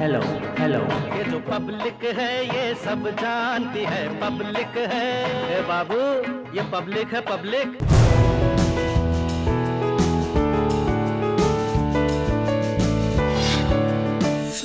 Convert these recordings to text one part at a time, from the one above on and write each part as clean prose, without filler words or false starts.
Hello hello. ये जो public है ये सब जानती है, पब्लिक है। ए बाबू, ये पब्लिक है, पब्लिक।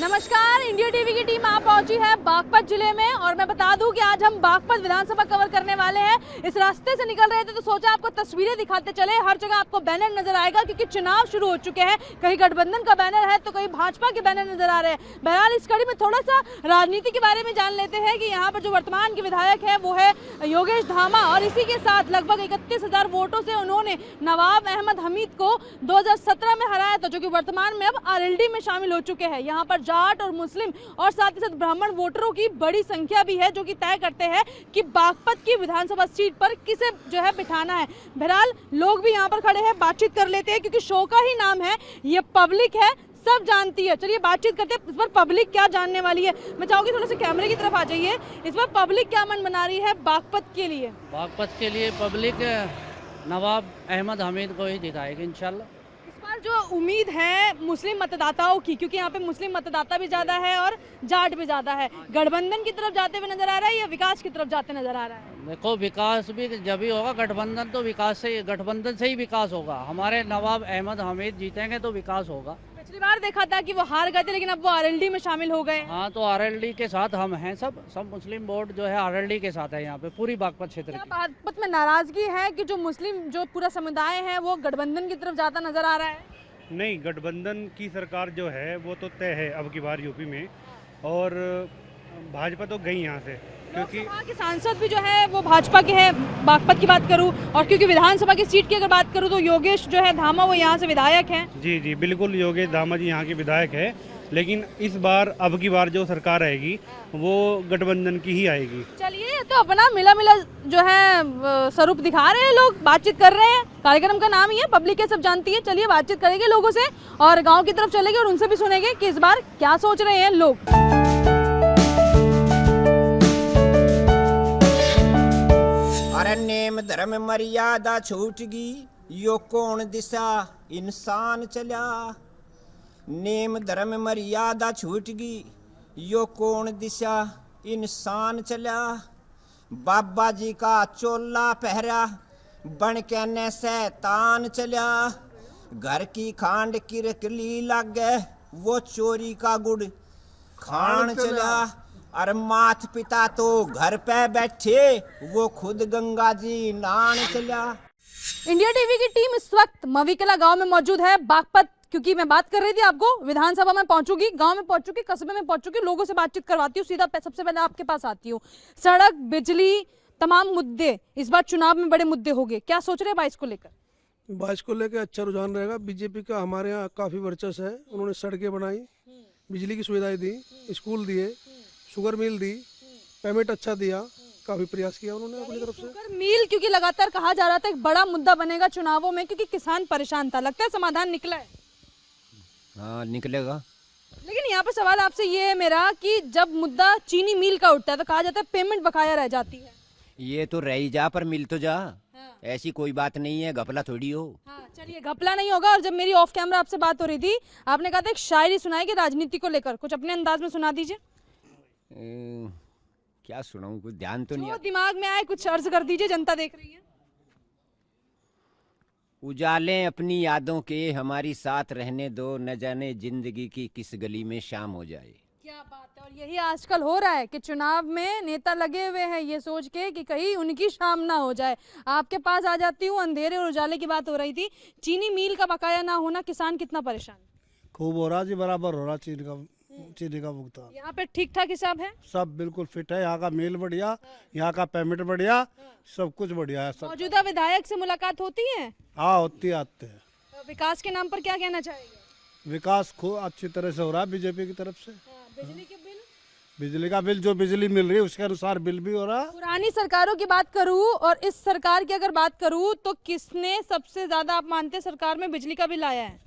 नमस्कार, इंडिया टीवी की टीम आप पहुंची है बागपत जिले में और मैं बता दूं कि आज हम बागपत विधानसभा कवर करने वाले हैं। इस रास्ते से निकल रहे थे तो सोचा आपको तस्वीरें दिखाते चले। हर जगह आपको बैनर नजर आएगा क्योंकि चुनाव शुरू हो चुके हैं। कहीं गठबंधन का बैनर है तो कहीं भाजपा के बैनर नजर आ रहे हैं। बहरहाल इस कड़ी में थोड़ा सा राजनीति के बारे में जान लेते हैं कि यहाँ पर जो वर्तमान के विधायक है वो है योगेश धामा और इसी के साथ लगभग 31,000 वोटों से उन्होंने नवाब अहमद हमीद को 2017 में हराया था, जो कि वर्तमान में अब आरएलडी में शामिल हो चुके हैं। यहाँ पर जाट और मुस्लिम और साथ ही साथ ब्राह्मण वोटरों की बड़ी संख्या भी है जो कि तय करते हैं कि बागपत की विधानसभा सीट पर किसे जो है बिठाना है। बहरहाल लोग भी यहाँ पर खड़े हैं, बातचीत कर लेते हैं क्योंकि शो का ही नाम है ये पब्लिक है, सब जानती है। चलिए बातचीत करते हैं इस पर पब्लिक क्या जानने वाली है। मैं चाहूंगी थोड़ा सा कैमरे की तरफ आ जाइए। इस पर पब्लिक क्या मन बना रही है बागपत के लिए? बागपत के लिए पब्लिक नवाब अहमद हमीद को ही जिताएगी इंशाल्लाह। इस बार जो उम्मीद है मुस्लिम मतदाताओं की, क्योंकि यहाँ पे मुस्लिम मतदाता भी ज्यादा है और जाट भी ज्यादा है, गठबंधन की तरफ जाते हुए नजर आ रहा है या विकास की तरफ जाते नजर आ रहा है? देखो, विकास भी जब भी होगा, गठबंधन तो गठबंधन से ही विकास होगा। हमारे नवाब अहमद हमीद जीतेंगे तो विकास होगा। पिछली बार देखा था कि वो हार गए थे लेकिन अब वो आरएलडी में शामिल हो गए। हाँ, तो आरएलडी के साथ हम हैं, सब मुस्लिम वोट जो है आरएलडी के साथ है यहाँ पे पूरी बागपत क्षेत्र क्या की। बागपत में नाराजगी है कि जो मुस्लिम जो पूरा समुदाय है वो गठबंधन की तरफ जाता नजर आ रहा है? नहीं, गठबंधन की सरकार जो है वो तो तय है अब की बार यूपी में, और भाजपा तो गई यहाँ से क्योंकि लोकसभा के सांसद भी जो है वो भाजपा के हैं। बागपत की बात करूं और क्योंकि विधानसभा की सीट की अगर बात करूं तो योगेश जो है धामा वो यहाँ से विधायक हैं। जी जी बिल्कुल, योगेश धामा जी यहाँ के विधायक है, लेकिन इस बार अब की बार जो सरकार आएगी वो गठबंधन की ही आएगी। चलिए, तो अपना मिला मिला जो है स्वरूप दिखा रहे हैं लोग, बातचीत कर रहे हैं। कार्यक्रम का नाम ही है पब्लिक है, सब जानती है। चलिए बातचीत करेंगे लोगों से और गाँव की तरफ चलेंगे और उनसे भी सुनेंगे कि इस बार क्या सोच रहे हैं लोग। अरे नेम धर्म मर्यादा छूट गई, यो कौन दिशा इंसान चला। नेम धर्म मर्यादा छूट गई, यो कौन दिशा इंसान चला। बाबा जी का चोला पहरा, बन के ने शैतान चला। घर की खांड किरकली लागे, वो चोरी का गुड़ खान चला। और मात पिता तो घर पे बैठे, वो खुद गंगा जी नान चला। इंडिया टीवी की टीम इस वक्त मवीकला गांव में मौजूद है बागपत, क्योंकि मैं बात कर रही थी आपको विधानसभा में पहुंचूंगी, गांव में पहुंचूंगी, कस्बे में पहुंचूंगी, लोगों से बातचीत करवाती हूँ। सीधा सबसे पहले आपके पास आती हूँ। सड़क, बिजली, तमाम मुद्दे इस बार चुनाव में बड़े मुद्दे हो गए, क्या सोच रहे हैं 22 को लेकर? 22 को लेकर अच्छा रुझान रहेगा। बीजेपी का हमारे यहाँ काफी वर्चस्व है। उन्होंने सड़कें बनाई, बिजली की सुविधाएं दी, स्कूल दिए, शुगर मिल दी, पेमेंट अच्छा दिया, काफी प्रयास किया उन्होंने अपनी तरफ से। शुगर मिल क्योंकि लगातार कहा जा रहा था एक बड़ा मुद्दा बनेगा चुनावों में, क्योंकि किसान परेशान था, लगता है समाधान निकला है? हाँ, निकलेगा। लेकिन यहाँ पे सवाल आपसे ये है मेरा कि जब मुद्दा चीनी मिल का उठता है तो कहा जाता है पेमेंट बकाया रह जाती है। ये तो रही जा पर मिल तो जा। हाँ। ऐसी कोई बात नहीं है, घपला थोड़ी हो। हाँ, चलिए घपला नहीं होगा। और जब मेरी ऑफ कैमरा आपसे बात हो रही थी, आपने कहा था एक शायरी सुनाई कि राजनीति को लेकर, कुछ अपने अंदाज में सुना दीजिए। क्या सुनाऊं, कुछ ध्यान तो नहीं। दिमाग में आए कुछ अर्ज कर दीजिए, जनता देख रही है। उजाले अपनी यादों के हमारी साथ रहने दो, न जाने जिंदगी की किस गली में शाम हो जाए। क्या बात है। और यही आजकल हो रहा है कि चुनाव में नेता लगे हुए हैं ये सोच के कि कहीं उनकी शाम ना हो जाए। आपके पास आ जाती हूँ, अंधेरे और उजाले की बात हो रही थी। चीनी मिल का बकाया ना होना, किसान कितना परेशान? खूब हो रहा जी, बराबर हो रहा चीनी का भुगतान। यहाँ पे ठीक ठाक हिसाब है, सब बिल्कुल फिट है। यहाँ का मेल बढ़िया, यहाँ का पेमेंट बढ़िया, सब कुछ बढ़िया है। सब मौजूदा विधायक से मुलाकात होती है? हाँ, होती आते हैं। तो विकास के नाम पर क्या कहना चाहेंगे? विकास खूब अच्छी तरह से हो रहा है बीजेपी की तरफ से। बिजली के बिल, बिजली का बिल, जो बिजली मिल रही है उसके अनुसार बिल भी हो रहा है। पुरानी सरकारों की बात करूं और इस सरकार की अगर बात करूं तो किसने सबसे ज्यादा आप मानते सरकार में बिजली का बिल आया है?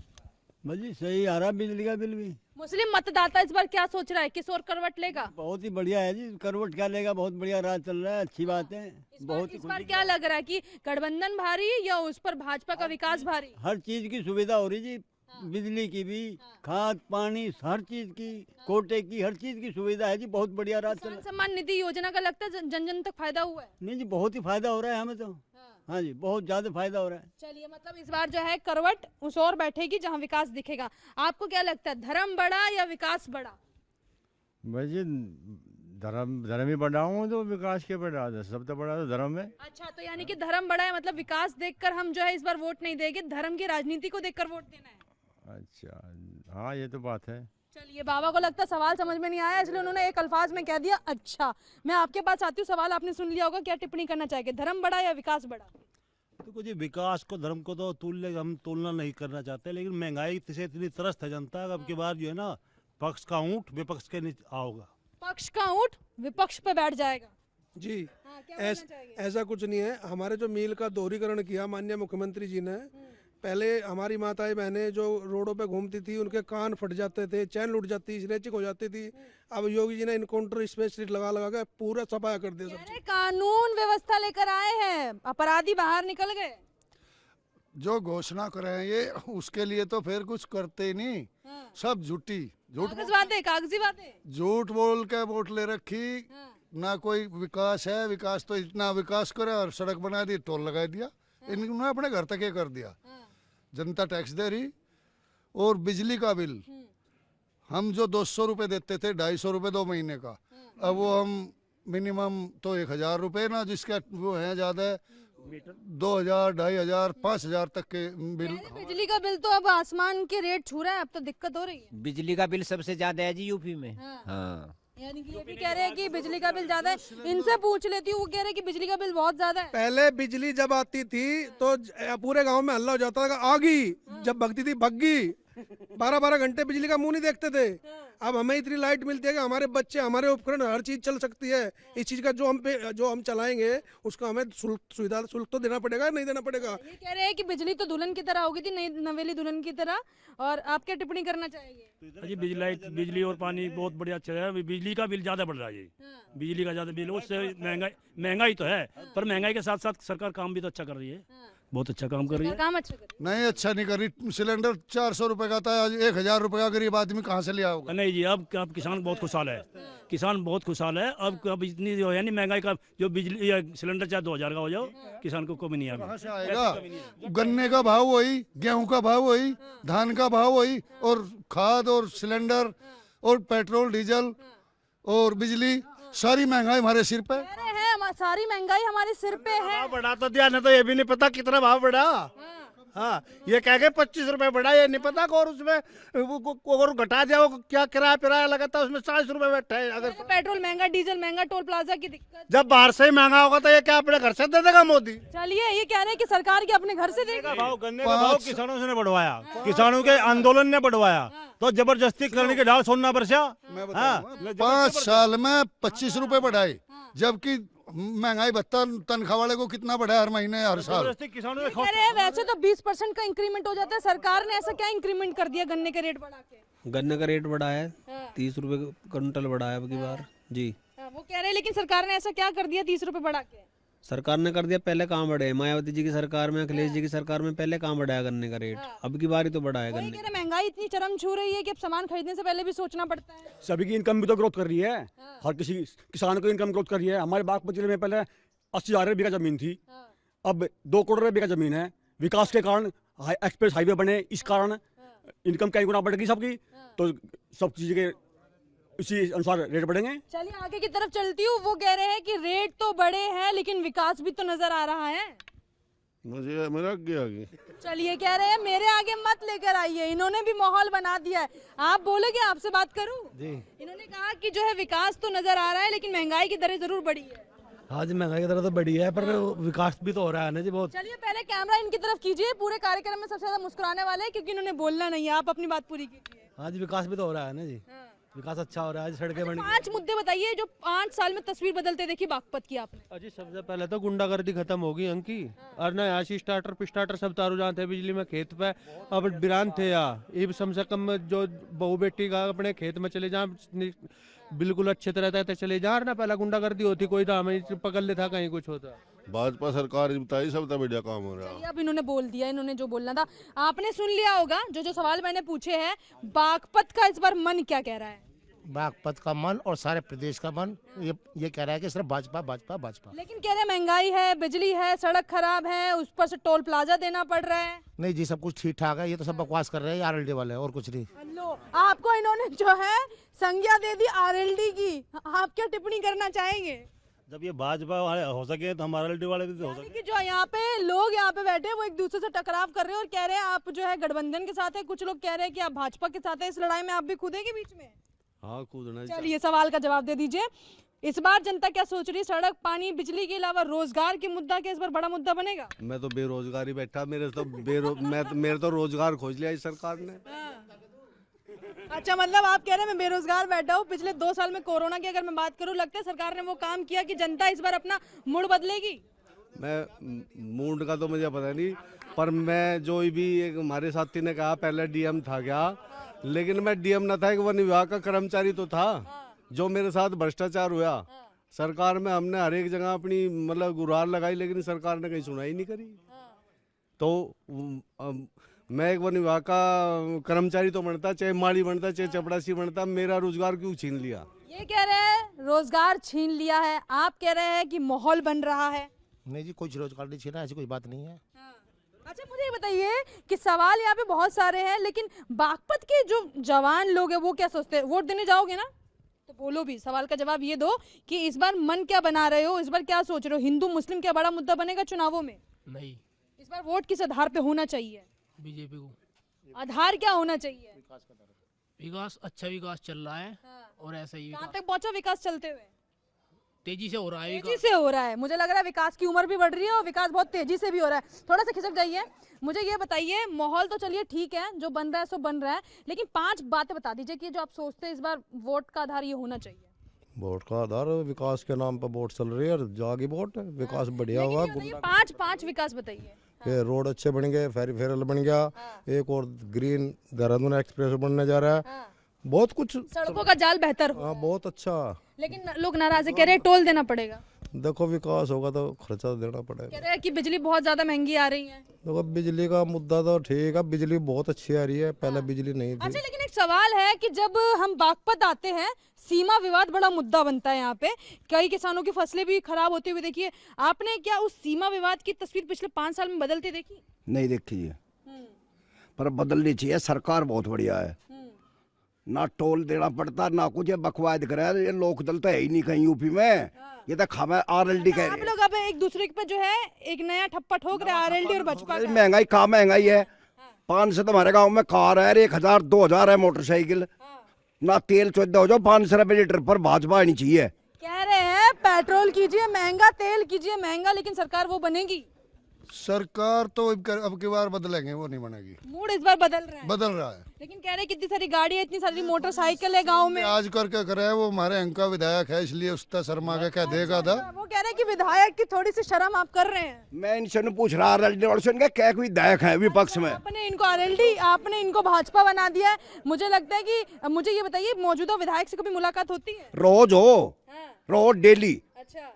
जी सही आ रहा है बिजली का बिल भी। मुस्लिम मतदाता इस बार क्या सोच रहा है, किस और करवट लेगा? बहुत ही बढ़िया है जी, करवट क्या लेगा, बहुत बढ़िया राज चल रहा है, अच्छी बात है। बहुत इस बार क्या लग रहा है कि गठबंधन भारी या उस पर भाजपा का विकास भारी? हर चीज की सुविधा हो रही जी, बिजली की भी, खाद पानी हर चीज की, कोटे की, हर चीज की सुविधा है जी। बहुत बढ़िया राज चल किसान रहा सम्मान निधि योजना का लगता है जन जन तक फायदा हुआ है। है। नहीं जी, बहुत ही फायदा हो रहा है हमें तो। हाँ जी, बहुत ज्यादा फायदा हो रहा है। चलिए, मतलब इस बार जो है करवट उस ओर बैठेगी जहां विकास दिखेगा। आपको क्या लगता है, धर्म बड़ा या विकास बड़ा? भाई धर्म ही बढ़ा हूँ तो विकास के बढ़ा था, सब तो बड़ा तो धर्म है। अच्छा, तो यानी कि धर्म बड़ा है, मतलब विकास देखकर हम जो है इस बार वोट नहीं देंगे, धर्म की राजनीति को देखकर वोट देना है। अच्छा हाँ, ये तो बात है। चलिए, बाबा को लगता है सवाल समझ में नहीं आया, इसलिए उन्होंने एक अल्फाज में कह दिया अच्छा। मैं आपके पास आती हूँ, सवाल आपने सुन लिया होगा, क्या टिप्पणी करना चाहेंगे, धर्म बड़ा या विकास बड़ा? देखो जी, विकास को धर्म को तो हम तुलना नहीं करना चाहते, लेकिन महंगाई से इतनी त्रस्त है जनता, अब की बार जो है ना, पक्ष का ऊंट विपक्ष के नीचे आओगा। पक्ष का ऊंट विपक्ष पे बैठ जाएगा। जी, हाँ, क्या बोलना चाहेंगे? ऐसा कुछ नहीं है। हमारे जो मील का दोहरीकरण किया माननीय मुख्यमंत्री जी ने, पहले हमारी माताएं बहनें जो रोडों पे घूमती थी उनके कान फट जाते थे, चैन लूट जाती, स्ट्रेचिंग हो जाती थी। अब योगी जी ने इनकाउंटर स्पेशलिस्ट लगा लगा के पूरा सफाया कर दिया सब। अरे कानून व्यवस्था लेकर आए हैं, अपराधी बाहर निकल गए। जो घोषणा करें ये उसके लिए तो फिर कुछ करते ही नहीं, सब झूठी कागजी बातें। झूठ बोल के वोट ले रखी। ना कोई विकास है, विकास तो इतना विकास करे और सड़क बना दी, टोल लगा दिया, इन्होंने अपने घर तक ये कर दिया। जनता टैक्स दे रही। और बिजली का बिल हम जो 200 रुपये देते थे, 250 रुपये 2 महीने का, अब वो हम मिनिमम तो 1000 रुपये ना, जिसका वो है ज़्यादा 2000, 2500, 5000 तक के बिल। बिजली का बिल तो अब आसमान के रेट छू रहा है, अब तो दिक्कत हो रही है। बिजली का बिल सबसे ज्यादा है जी यूपी में। हाँ, यानी कि ये भी कह रहे हैं कि बिजली का बिल ज्यादा है। इनसे पूछ लेती हूँ, वो कह रहे हैं कि बिजली का बिल बहुत ज्यादा है। पहले बिजली जब आती थी तो पूरे गांव में हल्ला हो जाता था, आ गई। जब भगती थी भग गई। 12-12 घंटे बिजली का मुंह नहीं देखते थे। अब हमें इतनी लाइट मिलती है कि हमारे बच्चे, हमारे उपकरण, हर चीज चल सकती है। इस चीज का जो हम चलाएंगे उसका हमें शुल्क तो देना पड़ेगा, नहीं देना पड़ेगा। ये कह रहे हैं कि बिजली तो दुल्हन की तरह होगी थी, नई नवेली दुल्हन की तरह। और आप क्या टिप्पणी करना चाहेंगे? जी, बिजली और पानी बहुत बढ़िया चल रहा है। बिजली का बिल ज्यादा बढ़ रहा है। बिजली का ज्यादा बिल, उससे महंगाई तो है, पर महंगाई के साथ साथ सरकार काम भी तो अच्छा कर रही है, बहुत अच्छा काम कर रही है। काम अच्छा कर रही नहीं, अच्छा नहीं कर रही। सिलेंडर 400 रुपए का था, आज 1000 रुपए का गरीब आदमी कहाँ से लिया होगा? नहीं जी, अब किसान बहुत खुशहाल है। किसान बहुत खुशहाल है। अब इतनी जो है नहीं महंगाई का, जो बिजली सिलेंडर चाहे 2000 का हो जाओ, किसान को कमी नहीं आएगी। कहाँ से आएगा? गन्ने का भाव वही, गेहूं का भाव वही, धान का भाव वही, और खाद और सिलेंडर और पेट्रोल डीजल और बिजली, सारी महंगाई हमारे सिर पे। सारी महंगाई हमारे सिर पे है। भाव बढ़ा तो दिया, नहीं तो ये भी नहीं पता कितना भाव बढ़ा। हाँ, ये कह के 25 रुपए बढ़ा, ये नहीं पता। और उसमें और घटा दिया, वो क्या किराया लगाता है, उसमें 40 रुपए बैठा है। अगर पेट्रोल महंगा, डीजल महंगा, टोल प्लाजा की दिक्कत। जब बाहर से ही महंगा होगा तो ये क्या अपने घर से दे देगा मोदी? चलिए, ये कह रहे हैं कि सरकार के अपने घर से देगा। गन्ने का भाव किसानों से ने बढ़वाया, किसानों के आंदोलन ने बढ़वाया, तो जबरदस्ती करने के ढाल सोना बरसा। 5 साल में 25 रुपए बढ़ाए, जबकि महंगाई भत्ता तनख्वाह वाले को कितना बढ़ा है हर महीने, हर साल। वैसे तो 20% का इंक्रीमेंट हो जाता है, सरकार ने ऐसा क्या इंक्रीमेंट कर दिया गन्ने के रेट बढ़ा के? गन्ने का रेट बढ़ा है, 30 रुपए क्विंटल बढ़ा है अब की बार जी। वो कह रहे हैं, लेकिन सरकार ने ऐसा क्या कर दिया 30 रुपए बढ़ा के? सरकार ने कर दिया, पहले कहाँ बढ़े? मायावती जी की सरकार में, अखिलेश जी की सरकार में पहले कहाँ बढ़ाया गन्ने का रेट? अब की बार ही तो बढ़ा है गन्ने। कह रहे महंगाई इतनी चरम छू रही है कि अब सामान खरीदने से पहले भी सोचना पड़ता है। सभी की इनकम भी तो ग्रोथ कर रही है, हर किसी किसान को इनकम ग्रोथ कर रही है। हमारे बागपत जिले में पहले 80,000 बीघा जमीन थी, अब 2 करोड़ बीघा जमीन है। विकास के कारण एक्सप्रेस हाईवे बने, इस कारण इनकम कई गुना बढ़ गई सबकी, तो सब चीज़ के इसी अनुसार रेट बढ़ेंगे। चलिए आगे की तरफ चलती हूँ। वो कह रहे हैं कि रेट तो बढ़े हैं लेकिन विकास भी तो नजर आ रहा है। मुझे मेरा आगे चलिए, कह रहे हैं मेरे आगे मत लेकर आइए, इन्होंने भी माहौल बना दिया है। आप बोलोगे, आपसे बात करूं? जी। इन्होंने कहा कि जो है विकास तो नजर आ रहा है लेकिन महंगाई की दरें जरूर बढ़ी है। हाँ जी, महंगाई की दर तो बढ़ी है, पर विकास भी तो हो रहा है ना जी बहुत। चलिए पहले कैमरा इनकी तरफ कीजिए। पूरे कार्यक्रम में सबसे ज्यादा मुस्कुराने वाले हैं क्योंकि इन्होंने बोलना नहीं है। आप अपनी बात पूरी कीजिए। हाँ जी, विकास भी तो हो रहा है ना जी। विकास अच्छा हो रहा है, सड़कें बन। 5 मुद्दे बताइए जो 5 साल में तस्वीर बदलते देखी बागपत की आपने। अजी, सबसे पहले तो गुंडागर्दी खत्म होगी अंकी, और ना यहाँ स्टार्टर पिस्टार्टर सब तारू जाते बिजली में खेत पे। अब बिरान थे ये कम से कम जो बहू बेटी का अपने खेत में चले जा, बिल्कुल अच्छे तरह चले जा। ना पहला गुंडागर्दी होती, कोई था हमें पकड़ लेता, कहीं कुछ होता। भाजपा सरकार बताई सबसे बढ़िया काम हो रहा है। चलिए, अब इन्होंने बोल दिया, इन्होंने जो बोलना था आपने सुन लिया होगा। जो सवाल मैंने पूछे हैं, बागपत का इस बार मन क्या कह रहा है? बागपत का मन और सारे प्रदेश का मन ये कह रहा है कि सिर्फ भाजपा भाजपा भाजपा। लेकिन कह रहे हैं महंगाई है, बिजली है, सड़क खराब है, उस पर से टोल प्लाजा देना पड़ रहा है। नहीं जी, सब कुछ ठीक ठाक है। ये तो सब बकवास कर रहे हैं आरएलडी वाले, और कुछ नहीं। लो, आपको इन्होंने जो है संज्ञा दे दी आरएलडी की, आप क्या टिप्पणी करना चाहेंगे? जब ये भाजपा वाले हो सके तो हम आरएलडी वाले भी हो सके। कि जो यहाँ पे लोग यहाँ पे बैठे हैं वो एक दूसरे से टकराव कर रहे हैं और कह रहे हैं आप जो है गठबंधन के साथ है, कुछ लोग कह रहे हैं कि आप भाजपा के साथ है। इस लड़ाई में आप भी कूदेंगे बीच में? हाँ, कूदना। चलिए, सवाल का जवाब दे दीजिए। इस बार जनता क्या सोच रही है? सड़क, पानी, बिजली के अलावा रोजगार के मुद्दा क्या इस बार बड़ा मुद्दा बनेगा? मैं तो बेरोजगारी बैठा, मेरे तो रोजगार खोज लिया इस सरकार ने। अच्छा, मतलब आप कह रहे हैं मैं बेरोजगार बैठा हूँ। पिछले 2 साल में कोरोना की अगर मैं बात करूँ, लगता है सरकार ने वो काम किया कि जनता इस बार अपना मूड बदलेगी? मैं मूड का तो मुझे पता नहीं, पर मैं जो भी एक हमारे साथी ने कहा पहले डीएम था क्या, लेकिन मैं डीएम न था, एक वन विभाग का कर्मचारी तो था। जो मेरे साथ भ्रष्टाचार हुआ सरकार में, हमने हर एक जगह अपनी मतलब गुहार लगाई, लेकिन सरकार ने कहीं सुनाई नहीं करी। तो मैं एक वन विभाग का कर्मचारी तो बनता, चाहे माली बनता, चाहे चपड़ासी बनता, मेरा रोजगार क्यों छीन लिया? ये कह रहे हैं रोजगार छीन लिया है, आप कह रहे हैं कि माहौल बन रहा है। नहीं जी, कोई रोजगार नहीं छीना, ऐसी कोई बात नहीं है। अच्छा, मुझे ये बताइए कि सवाल यहाँ पे बहुत सारे हैं, लेकिन बागपत के जो जवान लोग हैं वो क्या सोचते हैं? वोट देने जाओगे ना, तो बोलो भी, सवाल का जवाब ये दो कि इस बार मन क्या बना रहे हो, इस बार क्या सोच रहे हो? हिंदू मुस्लिम क्या बड़ा मुद्दा बनेगा चुनावों में? नहीं। इस बार वोट किस आधार पे होना चाहिए? बीजेपी को। आधार क्या होना चाहिए? विकास, अच्छा विकास चल रहा है। और ऐसा ही कहाँ तक पहुंचा विकास चलते हुए? तेजी से हो रहा है। तेजी से हो रहा है। मुझे लग रहा है विकास की उम्र भी बढ़ रही है और विकास बहुत तेजी से भी हो रहा है। थोड़ा सा खिसक जाइए। मुझे ये बताइए, माहौल तो चलिए ठीक है, जो बन रहा है सो बन रहा है, लेकिन 5 बातें बता दीजिए कि जो आप सोचते हैं इस बार वोट का आधार ये होना चाहिए। वोट का आधार विकास के नाम पर वोट चल रही है, जागी वोट विकास बढ़िया हुआ। 5 विकास बताइए। ये रोड अच्छे बन गए, फेरी फेरल बन गया, एक और ग्रीन देहरादून एक्सप्रेस बनने जा रहा है, बहुत कुछ, सड़कों का जाल बेहतर हो। बहुत अच्छा। लेकिन लोग नाराज है, कह रहे हैं टोल देना पड़ेगा। देखो विकास होगा तो खर्चा देना पड़ेगा। कह रहे हैं कि बिजली बहुत ज्यादा महंगी आ रही है। देखो बिजली का मुद्दा तो ठीक है, बिजली बहुत अच्छी आ रही है, पहले बिजली नहीं थी। अच्छा, लेकिन एक सवाल है कि जब हम बागपत आते हैं, सीमा विवाद बड़ा मुद्दा बनता है यहाँ पे, कई किसानों की फसलें भी खराब होती हुई देखिए। आपने क्या उस सीमा विवाद की तस्वीर पिछले 5 साल में बदलते देखी? नहीं देखी है, पर बदलनी चाहिए। सरकार बहुत बढ़िया है, ना टोल देना पड़ता, ना कुछ बकवाद करे। ये लोकदल तो है ही नहीं कहीं यूपी में, ये तो खामा आरएलडी कह रहे हैं। आप लोग अब एक दूसरे पे जो है एक नया ठप्पा ठोक रहे हैं, आरएलडी और भाजपा का। महंगाई कहाँ महंगाई है? 500 तो हमारे गाँव में कार है, 1000 2000 है मोटरसाइकिल, ना तेल 14 हो जाओ 500 रुपए लीटर पर भाजपा आनी चाहिए। कह रहे हैं पेट्रोल कीजिए महंगा, तेल कीजिए महंगा, लेकिन सरकार वो बनेगी? सरकार तो अब की बार बदलेंगे, वो नहीं बनेगी। मूड इस बार बदल रहा है। लेकिन कह रहे हैं कितनी सारी गाड़ी है, इतनी सारी मोटरसाइकिल है गांव में। आज करके करे है, वो हमारे अंका विधायक है, इसलिए उसका शर्मा के क्या देगा था। वो कह रहे हैं कि विधायक की थोड़ी सी शर्म आप कर रहे हैं। मैं इनसे पूछ रहा आरएलडी क्या कोई विधायक है विपक्ष में? आपने इनको आरएलडी, आपने इनको भाजपा बना दिया है। मुझे लगता है कि मुझे ये बताइए, मौजूदा विधायक से कभी मुलाकात होती है? रोज हो, रोज डेली।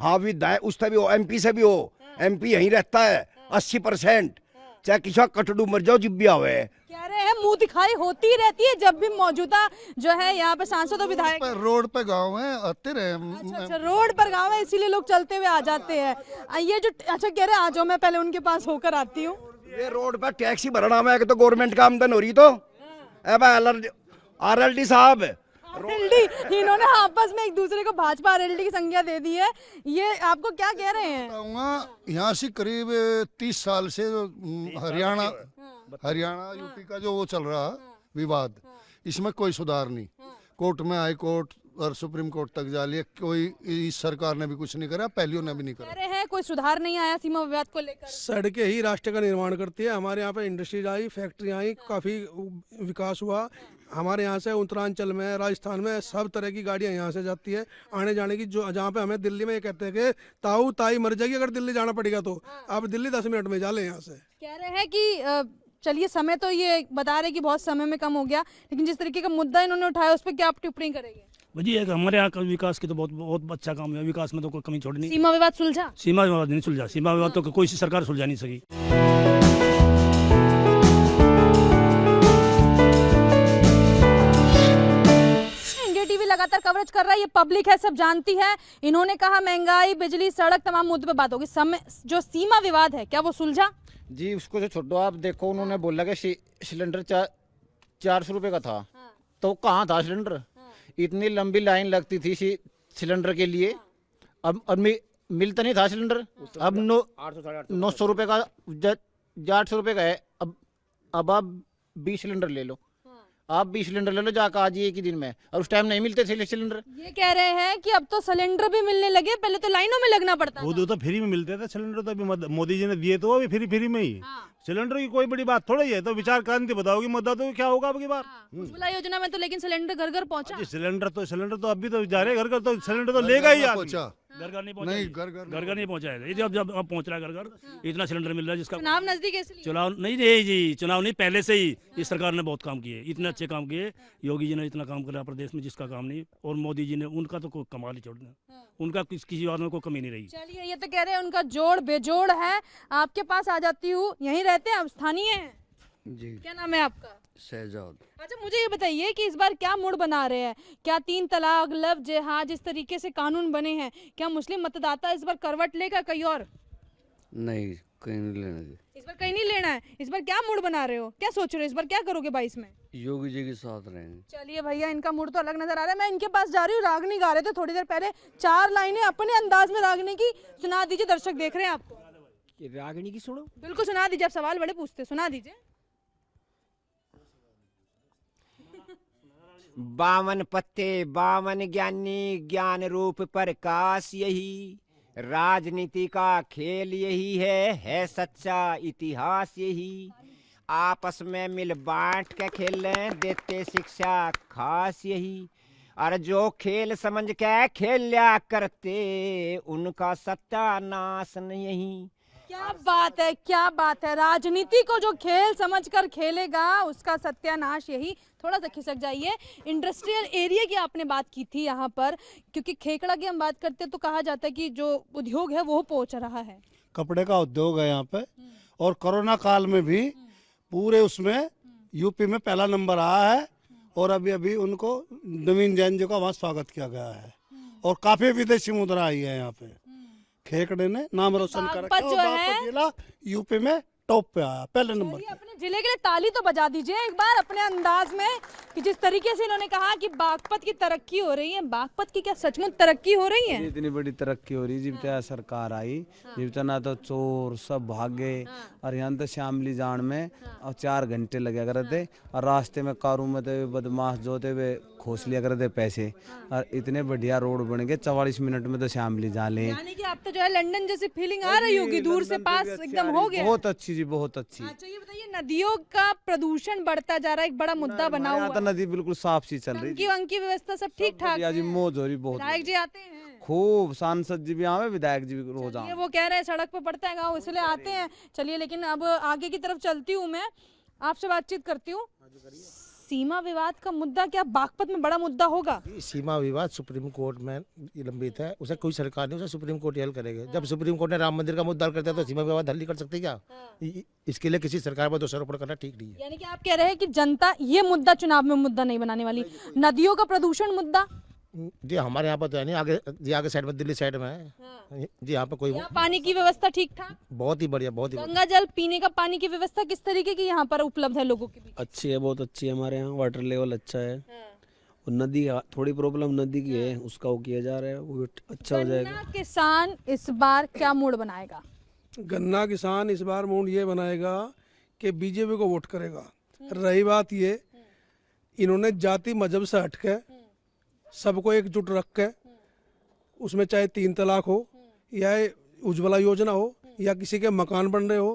हाँ, विधायक उससे भी हो, एमपी से भी हो। एमपी यहीं रहता है 80%, चाहे किसी कटड़ू मर जाओ जिब भी आवे। कह रहे हैं मुंह दिखाई होती रहती है जब भी मौजूदा जो है यहाँ पे सांसद और विधायक। रोड पे गाँव है, आते रहे। अच्छा, रोड पर गाँव है, इसीलिए लोग चलते हुए आ जाते हैं। ये जो अच्छा कह रहे हैं, आ जाओ, मैं पहले उनके पास होकर आती हूँ। ये रोड पर टैक्सी भरना में तो गवर्नमेंट का आमदन हो रही, तो आरएलडी साहब आरएलडी, इन्होंने आपस में एक दूसरे को भाजपा आरएलडी की संज्ञा दे दी है। ये आपको क्या कह रहे हैं? यहाँ से करीब 30 साल से हरियाणा यूपी का जो वो चल रहा विवाद, इसमें कोई सुधार नहीं। कोर्ट में, हाई कोर्ट और सुप्रीम कोर्ट तक जा लिया, कोई इस सरकार ने भी कुछ नहीं करा, पहलियों ने भी नहीं करा। कह रहे हैं कोई सुधार नहीं आया सीमा विवाद को लेकर। सड़कें ही राष्ट्र का निर्माण करती है। हमारे यहाँ पे इंडस्ट्रीज आई, फैक्ट्री आई, काफ़ी विकास हुआ। हमारे यहाँ से उत्तरांचल में, राजस्थान में सब तरह की गाड़ियाँ यहाँ से जाती है आने जाने की। जो जहाँ पे हमें दिल्ली में ये कहते हैं कि ताऊ ताई मर जाएगी अगर दिल्ली जाना पड़ेगा, तो आप दिल्ली 10 मिनट में जा ले यहाँ से। कह रहे हैं कि चलिए, समय तो ये बता रहे कि बहुत समय में कम हो गया, लेकिन जिस तरीके का मुद्दा इन्होंने उठाया उस पर क्या आप टिप्पणी करेंगे? वही है कि हमारे यहाँ का विकास की तो बहुत बहुत अच्छा काम है, विकास में तो कोई कमी छोड़ी नहीं। सीमा विवाद सुलझा? सीमा विवाद नहीं सुलझा, सीमा विवाद तो कोई सी सरकार सुलझा नहीं सकी। इंडिया टीवी लगातार कवरेज कर रहा है, ये पब्लिक है, सब जानती है। इन्होंने कहा महंगाई, बिजली, सड़क, तमाम मुद्दों पे बात होगी। जो सीमा विवाद है क्या वो सुलझा? जी उसको जो छोड़ो, आप देखो उन्होंने बोला कि सिलेंडर 400 रुपये का था, तो कहाँ था सिलेंडर? इतनी लंबी लाइन लगती थी सिलेंडर के लिए, अब मिलता नहीं था सिलेंडर। अब 900 रुपये का 800 रुपये का है। अब आप 20 सिलेंडर ले लो, आप 20 सिलेंडर ले लो जाकर आज एक ही दिन में, और उस टाइम नहीं मिलते थे सिलेंडर। ये कह रहे हैं कि अब तो सिलेंडर भी मिलने लगे, पहले तो लाइनों में लगना पड़ता था। वो तो फ्री में मिलते थे सिलेंडर, तो अभी मोदी जी ने दिए तो अभी फ्री में ही। सिलेंडर की कोई बड़ी बात थोड़ी है, तो विचार क्रांति बताओगी मुद्दा तो क्या होगा अब की बार। उज्ज्वला योजना में तो लेकिन सिलेंडर घर घर पहुंचा। सिलेंडर तो अभी तो जा रहे घर घर, तो सिलेंडर तो लेगा ही आदमी। घर घर नहीं पहुंचा, नहीं, घर नहीं पहुंचाएगा। ये जब पहुंच रहा है घर घर, इतना सिलेंडर मिल रहा है जिसका चुनाव नजदीक है इसलिए। चुनाव नहीं जी, चुनाव नहीं, पहले से ही इस सरकार ने बहुत काम किए, इतने अच्छे काम किए। योगी जी ने इतना काम करा प्रदेश में जिसका काम नहीं, और मोदी जी ने, उनका तो कोई कमाल ही छोड़ना, उनका किसी बात में कोई कमी नहीं रही। चलिए, ये तो कह रहे हैं उनका जोड़ बेजोड़ है। आपके पास आ जाती हूँ, यहीं रहते हैं आप, स्थानीय हैं जी। क्या नाम है आपका? शहजाद। अच्छा, मुझे ये बताइए कि इस बार क्या मूड बना रहे हैं? क्या 3 तलाक, लव जिहाद, जिस तरीके से कानून बने हैं, क्या मुस्लिम मतदाता इस बार करवट लेगा कहीं और? नहीं, कहीं नहीं लेना जी। इस बार कहीं नहीं लेना है। इस बार क्या मूड बना रहे हो, क्या सोच रहे हो, इस बार क्या करोगे 22 में? योगी जी के साथ रहेंगे। चलिए भैया, इनका मूड तो अलग नजर आ रहा है। मैं इनके पास जा रही हूँ, रागनी गा रहे थे थोड़ी देर पहले, 4 लाइनें अपने अंदाज में रागनी की सुना दीजिए, दर्शक देख रहे हैं आपको। रागनी की सुनो, बिल्कुल सुना दीजिए, आप सवाल बड़े पूछते, सुना दीजिए। 52 पत्ते 52 ज्ञानी, ज्ञान रूप प्रकाश यही, राजनीति का खेल यही है सच्चा इतिहास यही, आपस में मिल बांट के खेलें, देते शिक्षा खास यही, और जो खेल समझ के खेल लिया करते, उनका सत्यानाश नहीं। क्या बात है, क्या बात है। राजनीति को जो खेल समझकर खेलेगा उसका सत्यानाश यही। थोड़ा सा खिसक जाइए। इंडस्ट्रियल एरिया की आपने बात की थी यहाँ पर, क्योंकि खेकड़ा की हम बात करते हैं तो कहा जाता है कि जो उद्योग है वो पहुँच रहा है, कपड़े का उद्योग है यहाँ पे, और कोरोना काल में भी पूरे उसमें यूपी में पहला नंबर आया है, और अभी अभी उनको नवीन जैन जी का वहाँ स्वागत किया गया है, और काफी विदेशी मुद्रा आई है यहाँ पे। खेकड़े ने नाम रोशन कर रखा है, और बागपत जिला यूपी में टॉप पे आया, पहले नंबर पे। अपने जिले के लिए ताली तो बजा दीजिए एक बार अपने अंदाज में, कि जिस तरीके से इन्होंने कहा कि बागपत की तरक्की हो रही है। बागपत की क्या सचमुच तरक्की हो रही है? इतनी बड़ी तरक्की हो रही है, जब तक सरकार आई, जब तक ना तो चोर सब भागे, और यहाँ तो शामली जान में और 4 घंटे लगे करे थे, और रास्ते में कारों में तो बदमाश जो थे वे खोस लिया करे थे पैसे, और इतने बढ़िया रोड बन गए, 44 मिनट में तो शामली जा ले। यानी कि आप तो जो है लंदन जैसी फीलिंग आ रही होगी, दूर से पास एकदम हो गया। बहुत अच्छी जी, बहुत अच्छी। अच्छा, ये बताइए, नदियों का प्रदूषण बढ़ता जा रहा है, एक बड़ा मुद्दा बना हुआ है। नदी बिल्कुल साफ सी चल रही है, टंकी व्यवस्था सब ठीक ठाक है? मौज हो रही बहुत। विधायक जी आते हैं खूब, सांसद जी भी आवे, विधायक जी भी रोज आवे। वो कह रहे हैं सड़क पे पड़ता है गाँव, इसलिए आते हैं। चलिए, लेकिन अब आगे की तरफ चलती हूँ, मैं आपसे बातचीत करती हूँ। सीमा विवाद का मुद्दा क्या बागपत में बड़ा मुद्दा होगा? सीमा विवाद सुप्रीम कोर्ट में लंबित है, उसे कोई सरकार नहीं, उसे सुप्रीम कोर्ट हल करेगा। जब सुप्रीम कोर्ट ने राम मंदिर का मुद्दा हल कर दिया, तो सीमा विवाद हल नहीं कर सकती क्या? इसके लिए किसी सरकार पर दोषारोपण करना ठीक नहीं है। यानी कि आप कह रहे हैं कि जनता ये मुद्दा चुनाव में मुद्दा नहीं बनाने वाली। नदियों का प्रदूषण मुद्दा जी हमारे यहाँ पर तो है नहीं, आगे जी आगे साइड में, दिल्ली साइड में है जी, यहाँ पे कोई पानी की व्यवस्था ठीक ठाक? बहुत ही बढ़िया, बहुत ही गंगा जल पीने का पानी की व्यवस्था किस तरीके की यहाँ पर उपलब्ध है लोगों के बीच? अच्छी है, बहुत अच्छी है। हमारे यहाँ वाटर लेवल अच्छा है, और नदी थोड़ी प्रॉब्लम नदी की है, उसका वो किया जा रहा है, वो अच्छा हो जाएगा। किसान इस बार क्या मूड बनाएगा? गन्ना किसान इस बार मूड ये बनाएगा कि बीजेपी को वोट करेगा। रही बात ये, इन्होंने जाति मजहब से हटके सबको एकजुट रख के, उसमें चाहे 3 तलाक हो, या उज्ज्वला योजना हो, या किसी के मकान बन रहे हो,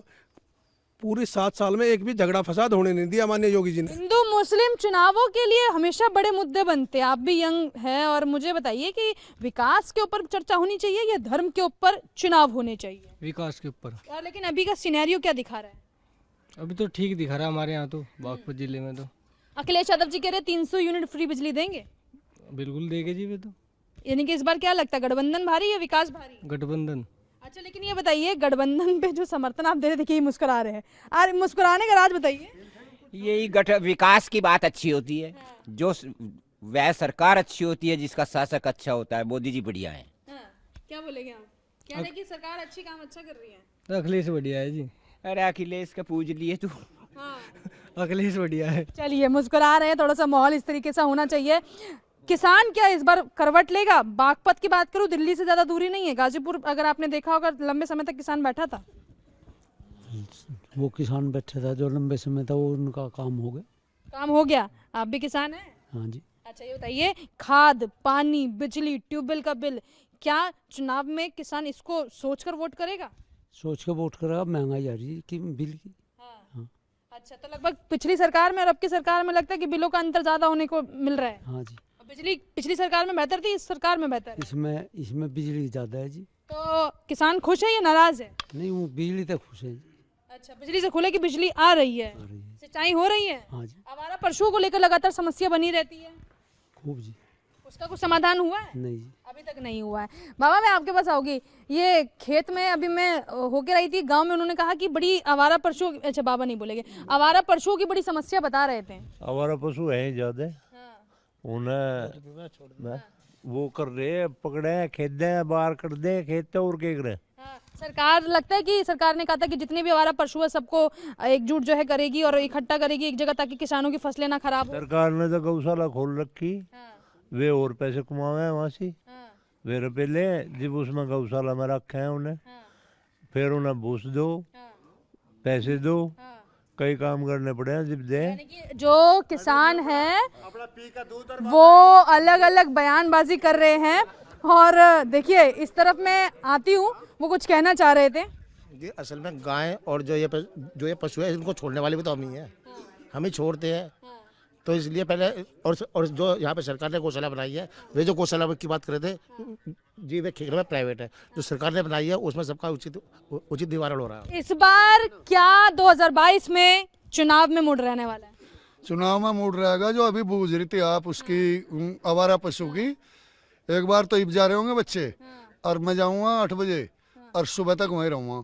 पूरी 7 साल में एक भी झगड़ा फसाद होने नहीं दिया माननीय योगी जी ने। हिंदू मुस्लिम चुनावों के लिए हमेशा बड़े मुद्दे बनते हैं। आप भी यंग हैं, और मुझे बताइए कि विकास के ऊपर चर्चा होनी चाहिए या धर्म के ऊपर चुनाव होने चाहिए? विकास के ऊपर। और लेकिन अभी का सिनेरियो क्या दिखा रहा है? अभी तो ठीक दिखा रहा है हमारे यहाँ तो, बागपत जिले में तो। अखिलेश यादव जी कह रहे 300 यूनिट फ्री बिजली देंगे। बिल्कुल देंगे जी। वे तो यानी कि इस बार क्या लगता है, गठबंधन भारी या विकास भारी? गठबंधन। अच्छा, लेकिन ये बताइए गठबंधन पे जो समर्थन आप दे रहे थे, देखिए मुस्कुरा रहे हैं, अरे मुस्कुराने का राज बताइए। यही विकास की बात अच्छी होती है, जो वह सरकार अच्छी होती है जिसका शासक अच्छा होता है। मोदी जी बढ़िया है। क्या बोलेंगे आप? कह रहे हैं कि सरकार अच्छी काम अच्छा कर रही है। अखिलेश बढ़िया है जी। अरे अखिलेश का पूछ लिए तू। अखिलेश बढ़िया है। चलिए, मुस्कुरा रहे हैं, थोड़ा सा माहौल इस तरीके से होना चाहिए। किसान क्या इस बार करवट लेगा? बागपत की बात करूं, दिल्ली से ज्यादा दूरी नहीं है, गाजीपुर अगर आपने देखा होगा लंबे समय तक किसान बैठा था। वो किसान बैठा था जो लंबे समय था, वो उनका काम हो गया। काम हो गया। आप भी किसान हैं? हाँ जी। अच्छा, ये बताइए खाद, पानी, बिजली, ट्यूबवेल का बिल, क्या चुनाव में किसान इसको सोचकर वोट करेगा? सोच के वोट करेगा। महंगाई आ रही है कि बिल की। अच्छा, तो लगभग पिछली सरकार में और अब की सरकार में लगता है कि बिलों का अंतर ज्यादा होने को मिल रहा है। हाँ जी। बिजली पिछली सरकार में बेहतर थी, इस सरकार में बेहतर है? इसमें बिजली ज्यादा है जी। तो किसान खुश है या नाराज है? नहीं, वो बिजली तक खुश है जी। अच्छा, बिजली से खुले की बिजली आ रही है, सिंचाई हो रही है। हाँ जी। आवारा पशुओं को लेकर लगातार समस्या बनी रहती है, खूब जी। उसका कुछ समाधान हुआ है? नहीं जी, अभी तक नहीं हुआ है। बाबा, मैं आपके पास आऊंगी। ये खेत में अभी मैं होके रही थी गांव में, उन्होंने कहा कि बड़ी आवारा पशुओं, अच्छा बाबा नहीं बोलेंगे, आवारा पशुओं की बड़ी समस्या बता रहे थे। आवारा पशु है ज्यादा, उन्हें वो कर रहे, पकड़े, खेदे, बाहर कर दे खेत और क्या करे। सरकार, लगता है कि सरकार ने कहा था कि जितने भी आवारा पशु है सबको एकजुट जो है करेगी और इकट्ठा करेगी एक जगह, ताकि किसानों की फसलें ना खराब हो। सरकार ने तो गौशाला खोल रखी, वे और पैसे कमावे हैं वहाँ से, वे रुपये ले जब उसमें गौशाला में रखे हैं उन्हें, फिर उन्हें भूस दो, पैसे दो, कई काम करने पड़े हैं जब दे। जो किसान है वो अलग अलग बयानबाजी कर रहे हैं, और देखिए इस तरफ मैं आती हूँ, वो कुछ कहना चाह रहे थे। ये असल में गाय और जो ये पशु है, इनको छोड़ने वाले भी तो हम ही हैं, हम ही छोड़ते हैं। तो इसलिए पहले और जो यहाँ पे सरकार ने गौशाला बनाई है, वे जो गौशाला की बात कर रहे थे जी, वे खेत में प्राइवेट है, जो सरकार ने बनाई है उसमें सबका उचित निवारण हो रहा है। इस बार क्या 2022 में चुनाव में मूड रहने वाला है? चुनाव में मूड रहेगा जो अभी बूझ रही थी आप उसकी आवारा पशु की। एक बार तो ईब जा रहे होंगे बच्चे, और मैं जाऊँगा 8 बजे और सुबह तक वहीं रहूँगा,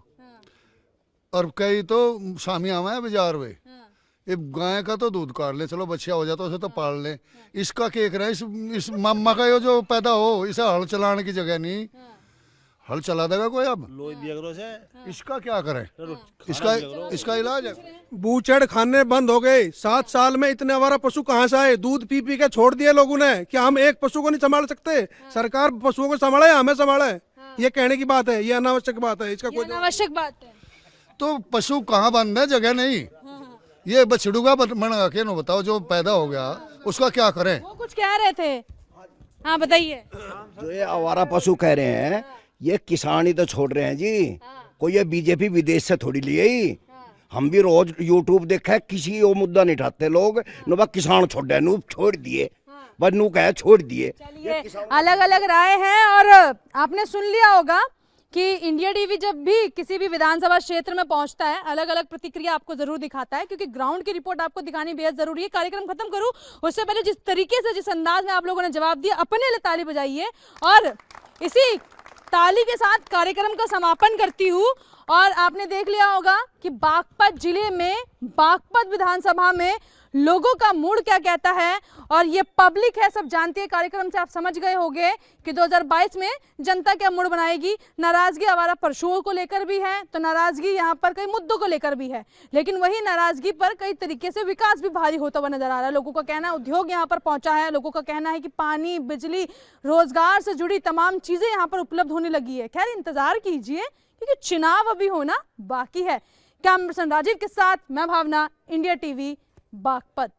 और कई तो शामी आवा है बाजार में। गाय का तो दूध काट ले, चलो बच्चिया हो जाता उसे तो पाल ले, इसका क्या करे? इस मामा का ये जो पैदा हो, इसे हल चलाने की जगह नहीं, हल चला देगा कोई? अब इसका क्या करें? इसका इलाज है। बूचड़ खाने बंद हो गए। 7 साल में इतने आवारा पशु कहाँ से आए? दूध पी पी के छोड़ दिए लोगों ने। क्या हम एक पशु को नहीं संभाल सकते? सरकार पशुओं को संभाले या हमें संभाले? ये कहने की बात है, ये अनावश्यक बात है, इसका कोई अनावश्यक बात है। तो पशु कहाँ बंद है? जगह नहीं। ये बछड़ू का बना के बताओ, जो पैदा हो गया उसका क्या करें? वो कुछ कह रहे थे, हाँ बताइए। जो ये आवारा पशु कह रहे हैं, ये किसान ही तो छोड़ रहे हैं जी। कोई ये बीजेपी विदेश से थोड़ी लिए ही। हम भी रोज यूट्यूब देखा, किसी वो मुद्दा नहीं उठाते लोग, नो बस किसान छोड़ दिए, बस नू कहे छोड़ दिए। अलग अलग राय है, और आपने सुन लिया होगा कि इंडिया टीवी जब भी किसी भी विधानसभा क्षेत्र में पहुंचता है, अलग अलग प्रतिक्रिया आपको जरूर दिखाता है, क्योंकि ग्राउंड की रिपोर्ट आपको दिखानी बेहद जरूरी है। कार्यक्रम खत्म करूं उससे पहले जिस तरीके से, जिस अंदाज में आप लोगों ने जवाब दिया, अपने लिए ताली बजाइए, और इसी ताली के साथ कार्यक्रम का समापन करती हूँ। और आपने देख लिया होगा कि बागपत जिले में, बागपत विधानसभा में लोगों का मूड क्या कहता है, और ये पब्लिक है, सब जानती है। कार्यक्रम से आप समझ गए होंगे कि 2022 में जनता क्या मूड बनाएगी। नाराजगी आवारा पशुओं को लेकर भी है, तो नाराजगी यहाँ पर कई मुद्दों को लेकर भी है, लेकिन वही नाराजगी पर कई तरीके से विकास भी भारी होता हुआ नजर आ रहा है। लोगों का कहना है उद्योग यहाँ पर पहुंचा है, लोगों का कहना है कि पानी, बिजली, रोजगार से जुड़ी तमाम चीजें यहाँ पर उपलब्ध होने लगी है। खैर, इंतजार कीजिए, क्योंकि चुनाव अभी होना बाकी है। कैमरा पर्सन राजीव के साथ मैं भावना, इंडिया टीवी, बागपत।